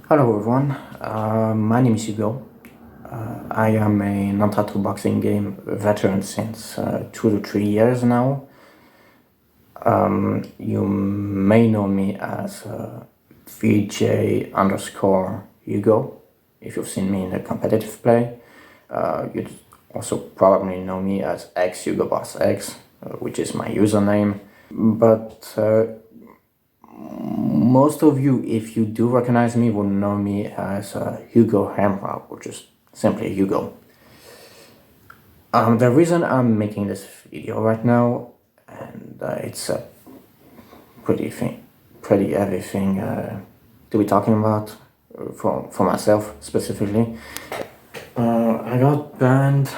Hello everyone, my name is Hugo. I am an Untitled Boxing Game veteran since 2 to 3 years now. You may know me as VJ underscore Hugo if you've seen me in a competitive play. You'd also probably know me as XHugoBossX, which is my username. But most of you, if you do recognize me, will know me as Hugo Hamra, or just simply Hugo. The reason I'm making this video right now, and it's a pretty heavy thing to be talking about for myself specifically. I got banned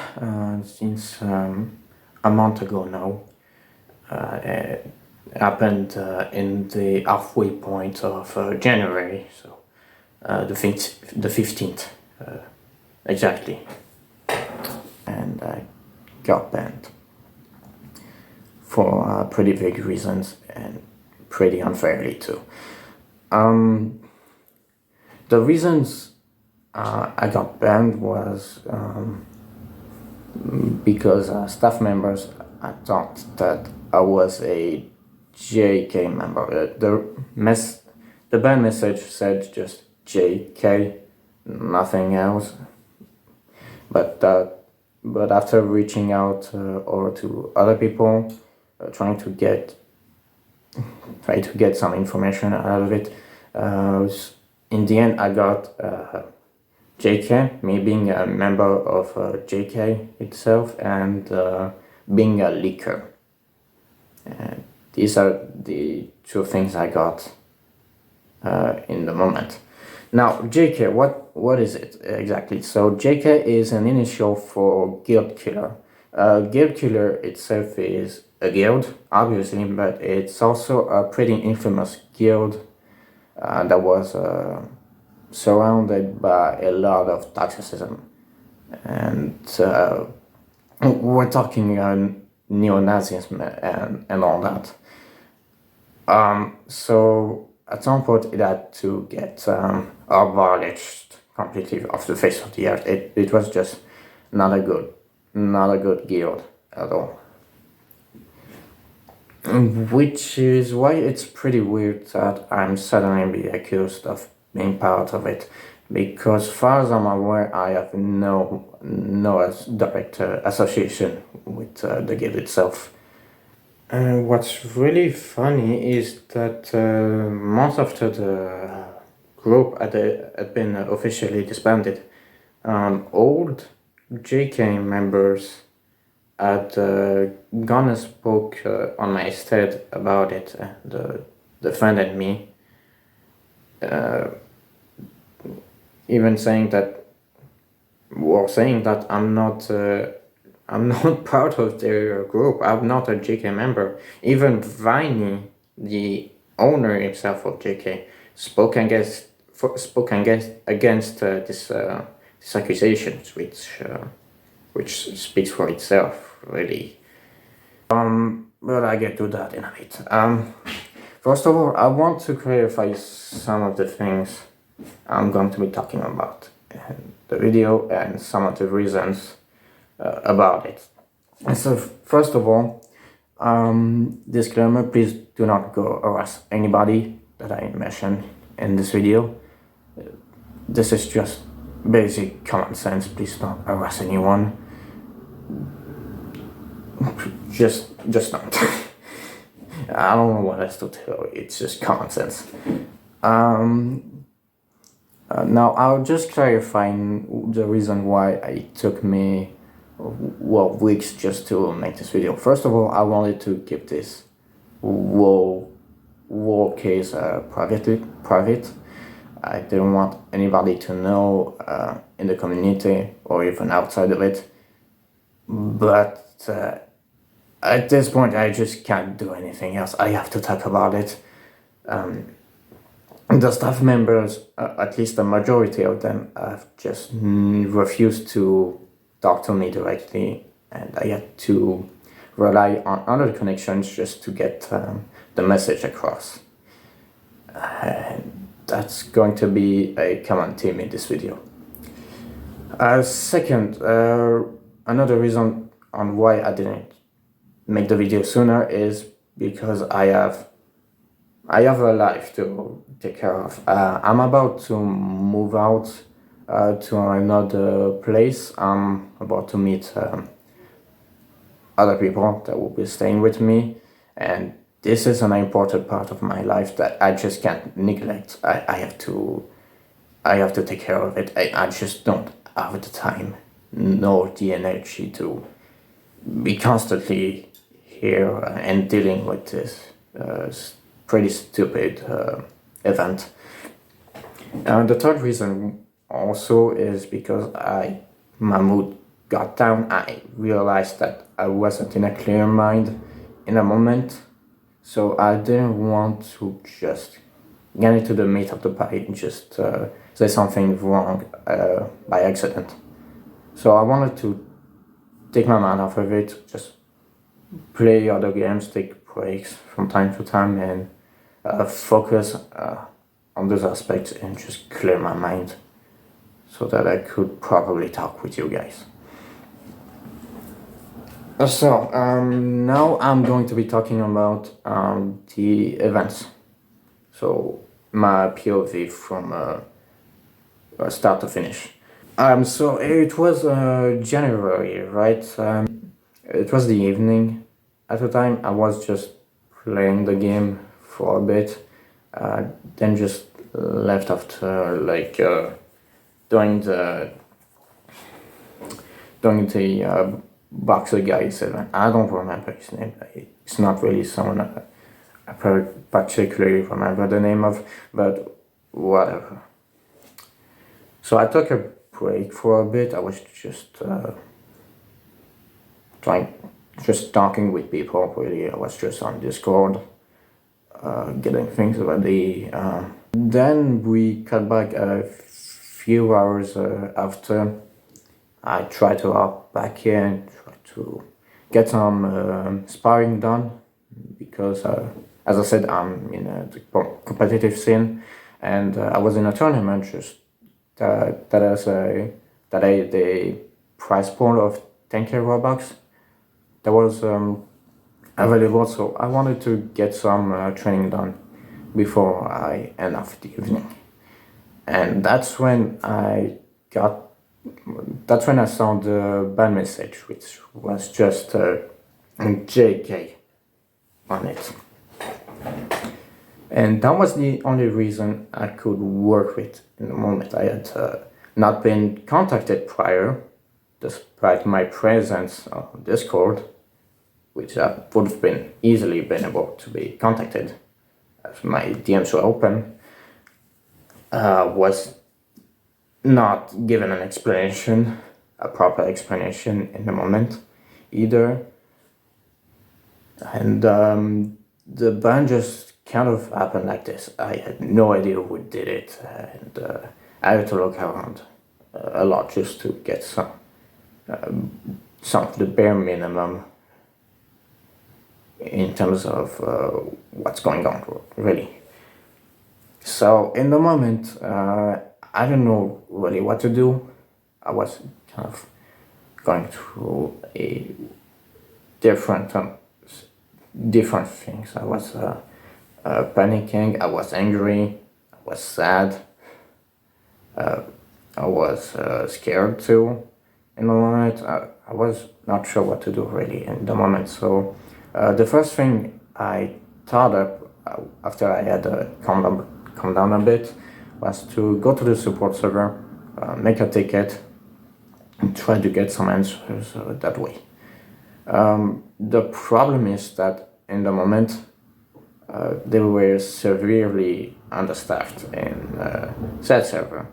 since a month ago now. It happened in the halfway point of January, so the 15th exactly, and I got banned for pretty big reasons and pretty unfairly too. The reasons I got banned was because staff members thought that I was a JK member. The ban message said just JK, nothing else. But after reaching out over to other people, trying to get some information out of it, in the end I got JK, me being a member of JK itself, and being a leaker. And these are the two things I got in the moment. Now, JK, what is it exactly? So JK is an initial for guild killer. Guild killer itself is a guild, obviously, but it's also a pretty infamous guild that was surrounded by a lot of toxicism. And we're talking neo-Nazism and all that. So at some point it had to get abolished completely off the face of the earth. It was just not a good guild at all. Which is why it's pretty weird that I'm suddenly being accused of being part of it, because far as I'm aware, I have no direct association with the guild itself. What's really funny is that months after the group had been officially disbanded, old JK members had gone and spoke on my stead about it and defended me, even saying that I'm not part of their group. I'm not a JK member. Even Viney, the owner himself of JK, spoke against this accusations, which speaks for itself, really. But I get to that in a bit. First of all, I want to clarify some of the things I'm going to be talking about in the video and some of the reasons about it. And so, first of all, disclaimer: please do not go harass anybody that I mention in this video. This is just basic common sense. Please don't harass anyone. Just don't. I don't know what else to tell you. It's just common sense. Now I'll just clarify the reason why it took me weeks just to make this video. First of all, I wanted to keep this war case private. I didn't want anybody to know in the community or even outside of it. But at this point, I just can't do anything else. I have to talk about it. The staff members, at least the majority of them, have just refused to talk to me directly, and I had to rely on other connections just to get the message across. that's going to be a common theme in this video. Second, another reason on why I didn't make the video sooner is because I have a life to take care of. I'm about to move out to another place. I'm about to meet other people that will be staying with me, and this is an important part of my life that I just can't neglect. I have to take care of it. I just don't have the time nor the energy to be constantly here and dealing with this pretty stupid event. The third reason also is because my mood got down. I realized that I wasn't in a clear mind in a moment, so I didn't want to just get into the meat of the pie and just say something wrong by accident. So I wanted to take my mind off of it, just play other games, take breaks from time to time, and focus on those aspects and just clear my mind so that I could properly talk with you guys. So now I'm going to be talking about the events. So my POV from start to finish. So it was January, right? It was the evening. At the time, I was just playing the game for a bit, then just left after doing the boxer guy's event. I don't remember his name. It's not really someone I particularly remember the name of, but whatever. So I took a break for a bit. I was just talking with people. Really, I was just on Discord, getting things ready. Then we cut back a few hours after. I tried to hop back in, try to get some sparring done, because as I said, I'm in a competitive scene, and I was in a tournament just that has the prize pool of 10k Robux that was available, so I wanted to get some training done before I end off the evening. And that's when I saw the ban message, which was just JK on it. And that was the only reason I could work with in the moment. I had not been contacted prior, despite my presence on Discord, which I would have been easily been able to be contacted as my DMs were open. Was not given an explanation, a proper explanation in the moment either. And the ban just kind of happened like this. I had no idea who did it, and I had to look around a lot just to get some of the bare minimum in terms of what's going on, really. So in the moment, I don't know really what to do. I was kind of going through a different things. I was panicking, I was angry, I was sad, I was scared too. In the moment, I was not sure what to do really in the moment. So the first thing I thought up after I had calm down a bit was to go to the support server, make a ticket, and try to get some answers that way. The problem is that in the moment, they were severely understaffed in said server.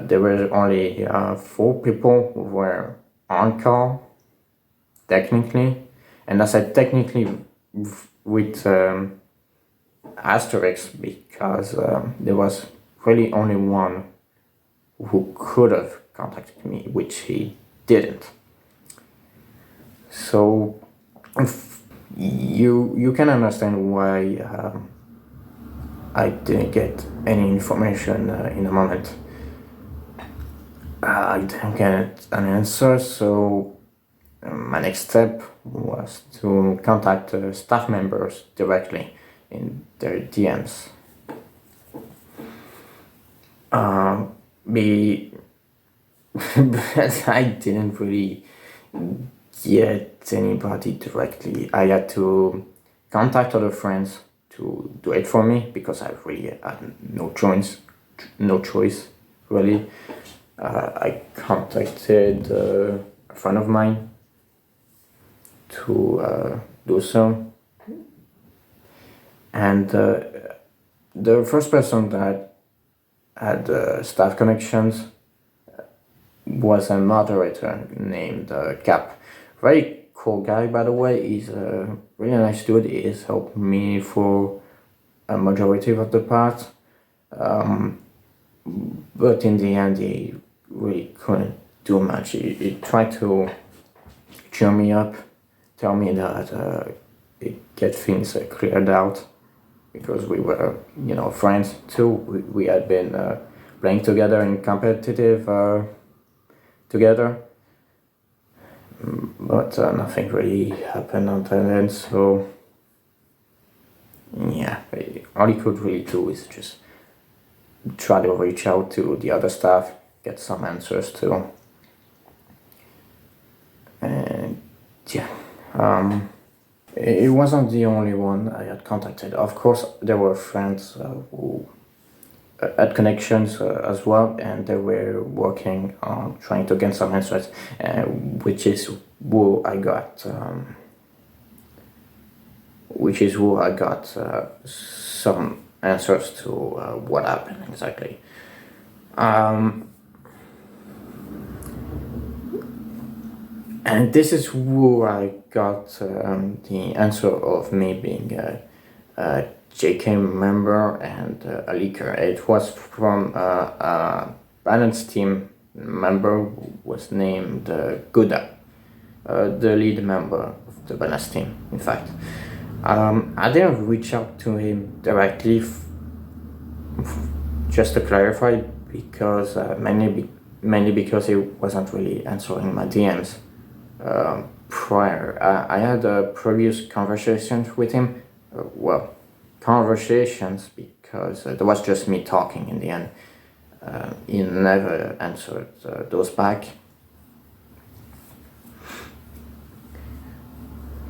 There were only 4 people who were on call, technically, and I said technically with asterisks, because there was really only one who could have contacted me, which he didn't. So you can understand why I didn't get any information in a moment. I didn't get an answer, so my next step was to contact staff members directly in their DMs. But I didn't really get anybody directly. I had to contact other friends to do it for me because I really had no choice really. I contacted a friend of mine to do so, and the first person that had staff connections was a moderator named Cap. Very cool guy, by the way. He's a really nice dude. He's helped me for a majority of the part. But in the end, he really couldn't do much. He tried to cheer me up, tell me that he'd get things cleared out because we were, friends too. We had been playing together in competitive together, but nothing really happened until then. So yeah, all he could really do is just try to reach out to the other staff, get some answers too, and yeah. It wasn't the only one I had contacted. Of course, there were friends who had connections as well, and they were working on trying to get some answers, which is who I got. Which is who I got some answers to what happened exactly. And this is who I got the answer of me being a JK member and a leaker. It was from a balance team member who was named Guda, the lead member of the balance team, in fact. I didn't reach out to him directly, just to clarify, because mainly because he wasn't really answering my DMs. Prior, I had previous conversations with him. Conversations because there was just me talking in the end. He never answered those back.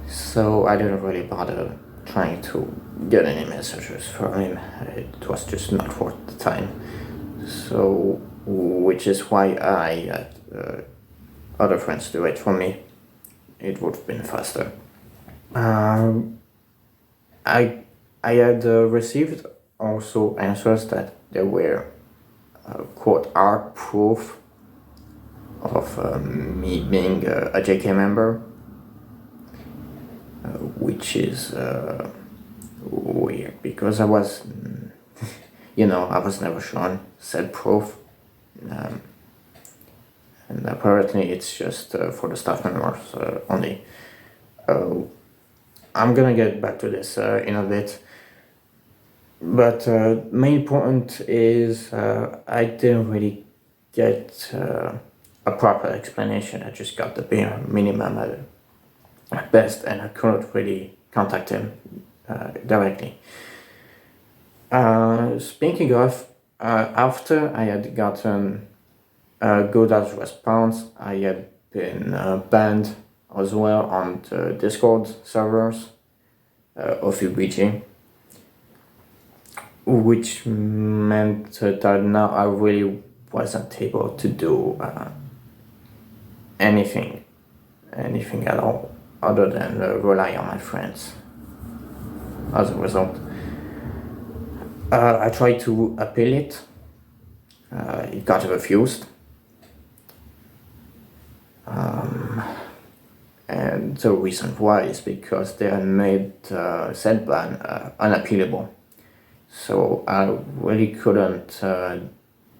So I didn't really bother trying to get any messages from him. It was just not worth the time. So, which is why I had other friends do it for me. It would have been faster. I had received also answers that there were quote art proof of me being a JK member, which is weird because I was, I was never shown said proof. And apparently it's just for the staff members only. I'm gonna get back to this in a bit. But main point is I didn't really get a proper explanation. I just got the bare minimum at best, and I couldn't really contact him directly. Speaking of, after I had gotten good as response, I had been banned as well on the Discord servers of UBG, which meant that now I really wasn't able to do anything at all other than rely on my friends. As a result, I tried to appeal it. It got refused. And the reason why is because they had made said ban unappealable. So I really couldn't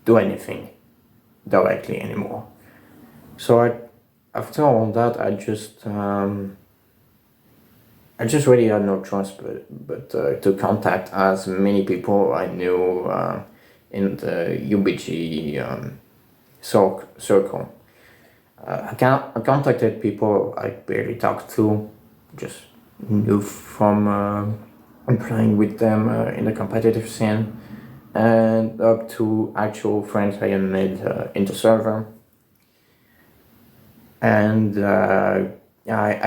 do anything directly anymore. So after all that, I just I just really had no choice but to contact as many people I knew in the UBG circle. I contacted people I barely talked to, just knew from playing with them in the competitive scene, and up to actual friends I had made in the server. And I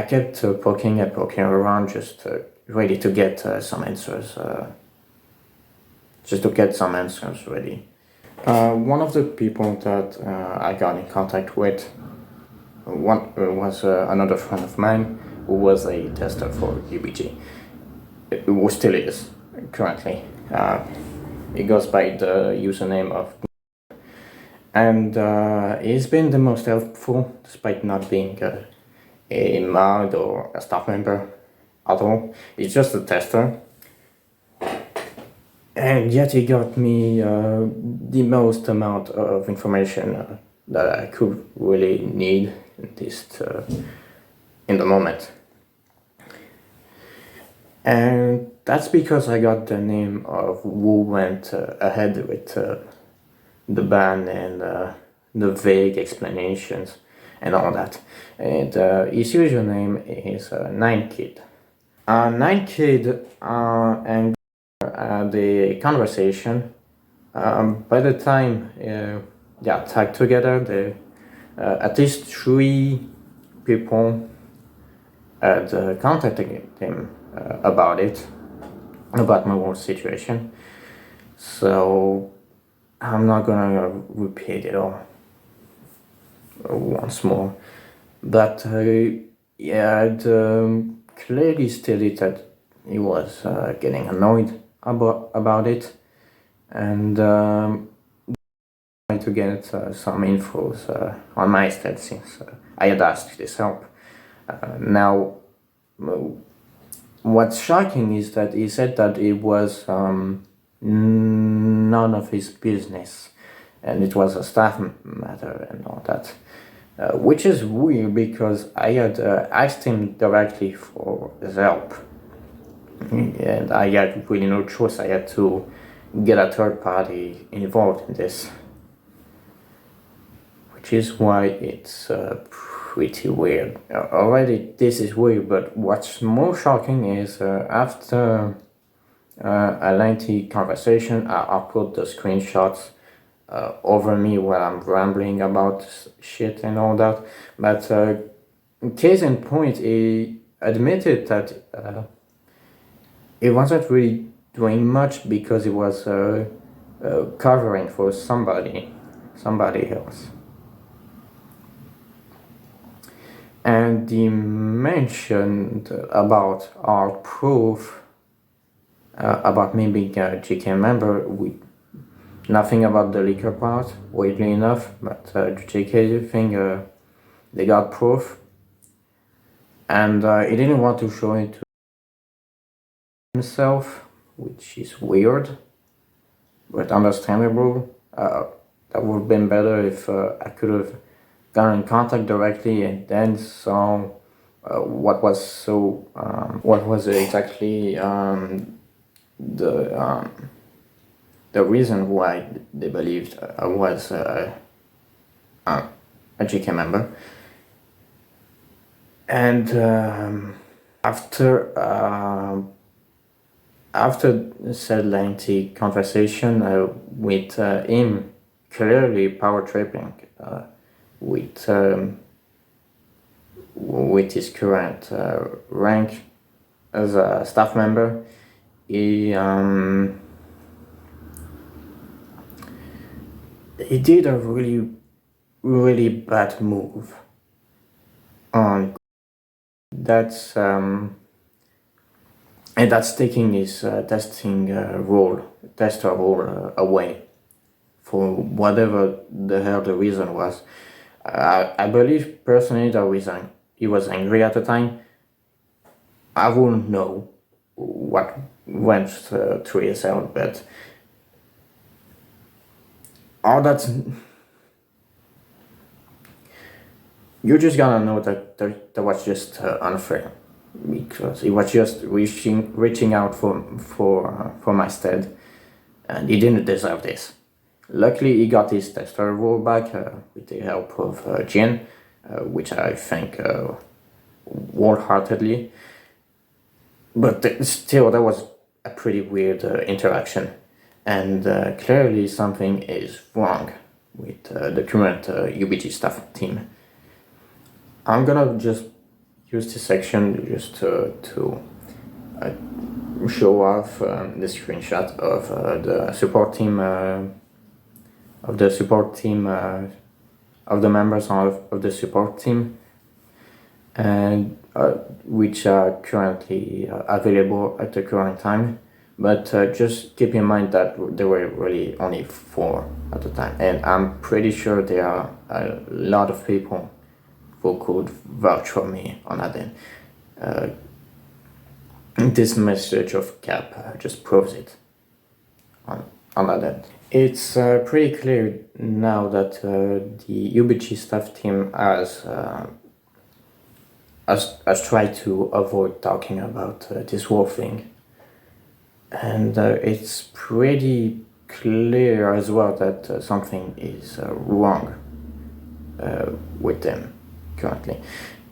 kept poking and poking around, just ready to get some answers, ready. One of the people that I got in contact with was another friend of mine who was a tester for UBG, who still is currently. He goes by the username of, and he's been the most helpful despite not being a mod or a staff member at all. He's just a tester. And yet he got me the most amount of information that I could really need in the moment. And that's because I got the name of who went ahead with the ban and the vague explanations and all that. And his username is 9kid. 9kid and the conversation. By the time they are tagged together, at least 3 people had contacted him about my whole situation. So I'm not gonna repeat it all once more. But yeah, I'd clearly stated that he was getting annoyed about it, and trying to get some infos on my state since I had asked this help. Now, what's shocking is that he said that it was none of his business, and it was a staff matter and all that. Which is weird because I had asked him directly for his help. And I had really no choice. I had to get a third party involved in this, which is why it's pretty weird. Already this is weird, but what's more shocking is after a lengthy conversation, I put the screenshots over me while I'm rambling about shit and all that. But case in point, he admitted that he wasn't really doing much because he was covering for somebody else. And he mentioned about our proof about me being a GK member with nothing about the liquor part, weirdly enough, but the GK thing, they got proof. And he didn't want to show it to himself, which is weird, but understandable. That would have been better if I could have got in contact directly and then saw what was exactly the reason why they believed I was a GK member. And after said lengthy conversation with him clearly power tripping with his current rank as a staff member, he did a really bad move on that's and that's taking his tester role away for whatever the hell the reason was. I believe personally that he was angry at the time. I wouldn't know what went through his head, but all that's, you're just gonna know that was just unfair. because he was just reaching out for my stead, and he didn't deserve this. Luckily, he got his tester role back with the help of Jin, which I thank wholeheartedly. But still, that was a pretty weird interaction, and clearly something is wrong with the current UBG staff team. I'm gonna just use this section just to show off the screenshot of the support team of the members of the support team, and which are currently available at the current time. But just keep in mind that there were really only 4 at the time, and I'm pretty sure there are a lot of people who could vouch for me on that end. This message of Cap just proves it on that end. It's pretty clear now that the UBG staff team has tried to avoid talking about this whole thing. And it's pretty clear as well that something is wrong with them currently.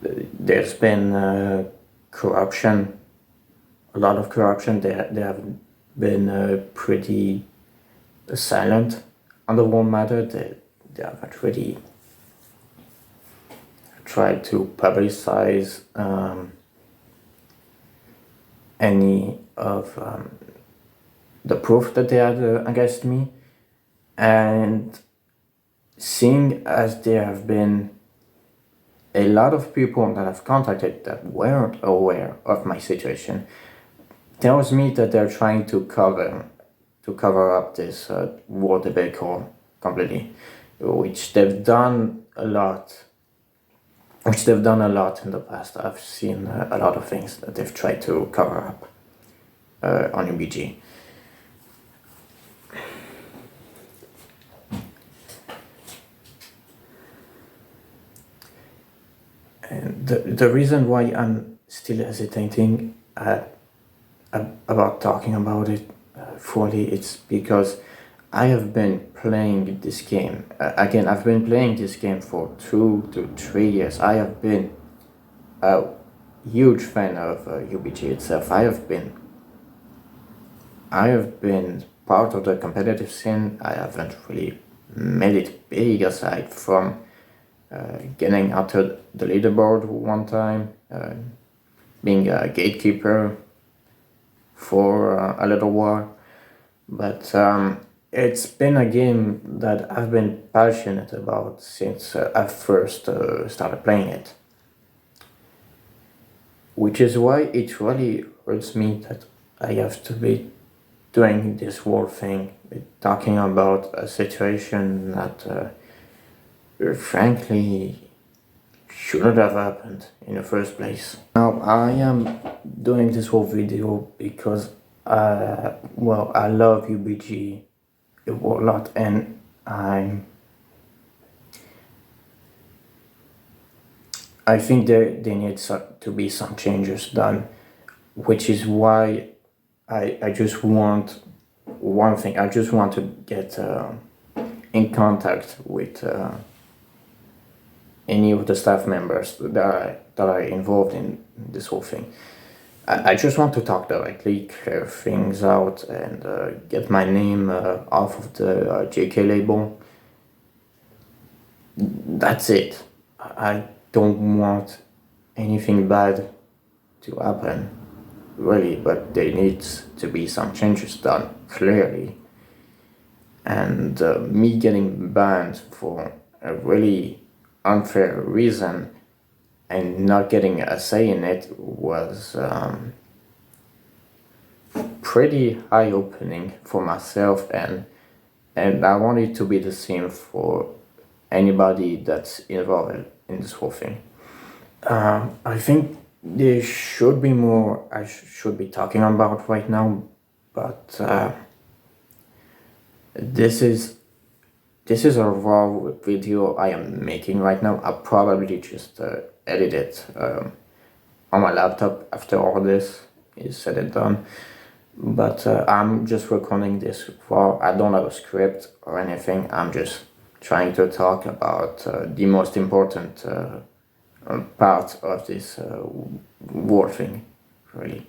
There's been corruption, a lot of corruption. They have been pretty silent on the whole matter. They haven't really tried to publicize any of the proof that they had against me, and seeing as there have been a lot of people that I've contacted that weren't aware of my situation, tells me that they're trying to cover up this war debacle completely, which they've done a lot. Which they've done a lot in the past. I've seen a lot of things that they've tried to cover up on UBG. And the reason why I'm still hesitating about talking about it fully, it's because I have been playing this game. Again, I've been playing this game for 2 to 3 years. I have been a huge fan of UBG itself. I have been part of the competitive scene. I haven't really made it big aside from getting onto the leaderboard one time, being a gatekeeper for a little while. But it's been a game that I've been passionate about since I first started playing it. Which is why it really hurts me that I have to be doing this whole thing, talking about a situation that frankly shouldn't have happened in the first place. Now I am doing this whole video because I love UBG a lot, and I think there needs to be some changes done, which is why I just want one thing. I just want to get in contact with any of the staff members that are involved in this whole thing. I just want to talk directly, clear things out, and get my name off of the JK label. That's it. I don't want anything bad to happen, really, but there needs to be some changes done, clearly. And me getting banned for a really unfair reason and not getting a say in it was pretty eye-opening for myself, and I want it to be the same for anybody that's involved in this whole thing. I think there should be more I should be talking about right now, but this is a raw video I am making right now. I'll probably just edit it on my laptop after all this is said and done. But I'm just recording this for, I don't have a script or anything. I'm just trying to talk about the most important part of this war thing, really.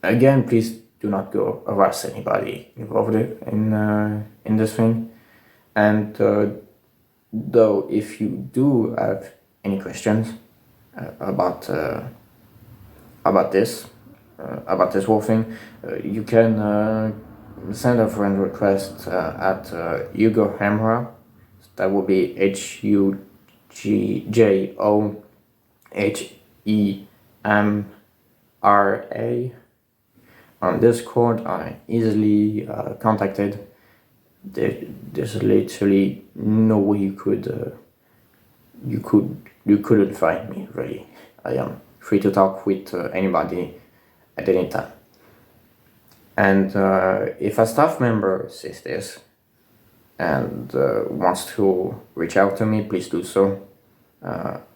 Again, please do not go harass anybody involved in this thing. And though, if you do have any questions about this whole thing, you can send a friend request at Hugo Hamra. That will be HUGJOHEMRA. On Discord, I easily contacted. There's literally no way you couldn't find me, really. I am free to talk with anybody at any time. And if a staff member sees this and wants to reach out to me, please do so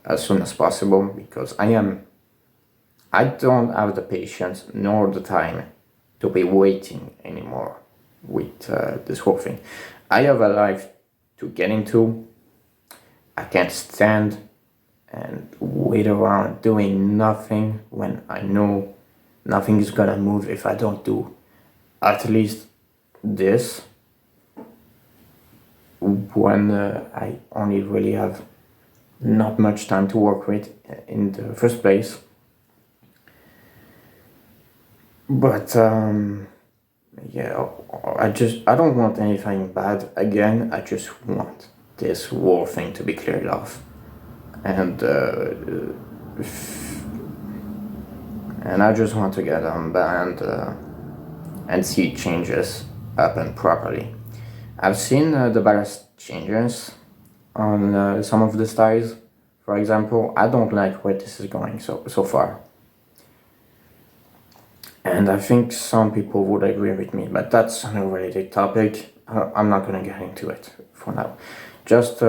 as soon as possible, because I don't have the patience nor the time to be waiting anymore with this whole thing. I have a life to get into. I can't stand and wait around doing nothing when I know nothing is gonna move if I don't do at least this, when I only really have not much time to work with in the first place. But yeah, I don't want anything bad again. I just want this war thing to be cleared off, and I just want to get unbanned and see changes happen properly. I've seen the biggest changes on some of the styles. For example, I don't like where this is going so far. And I think some people would agree with me, but that's an unrelated topic. I'm not gonna get into it for now. Just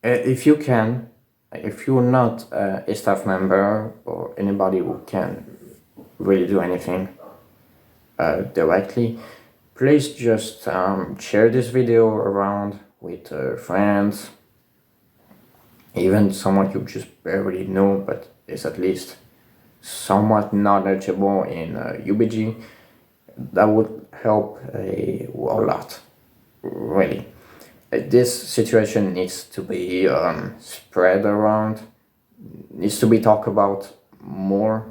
if you can, if you're not a staff member or anybody who can really do anything directly, please just share this video around with friends, even someone you just barely know but is at least somewhat knowledgeable in UBG. That would help a lot, really. This situation needs to be spread around, needs to be talked about more,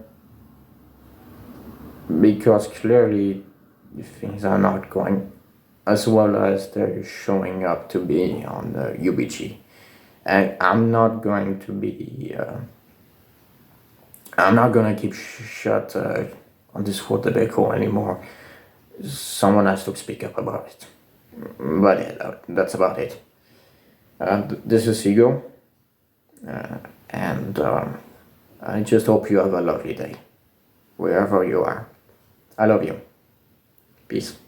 because clearly things are not going as well as they're showing up to be on the UBG. And I'm not going to be I'm not gonna keep shut on this whole debacle anymore. Someone has to speak up about it. But yeah, that's about it. This is Hugo, and I just hope you have a lovely day, wherever you are. I love you. Peace.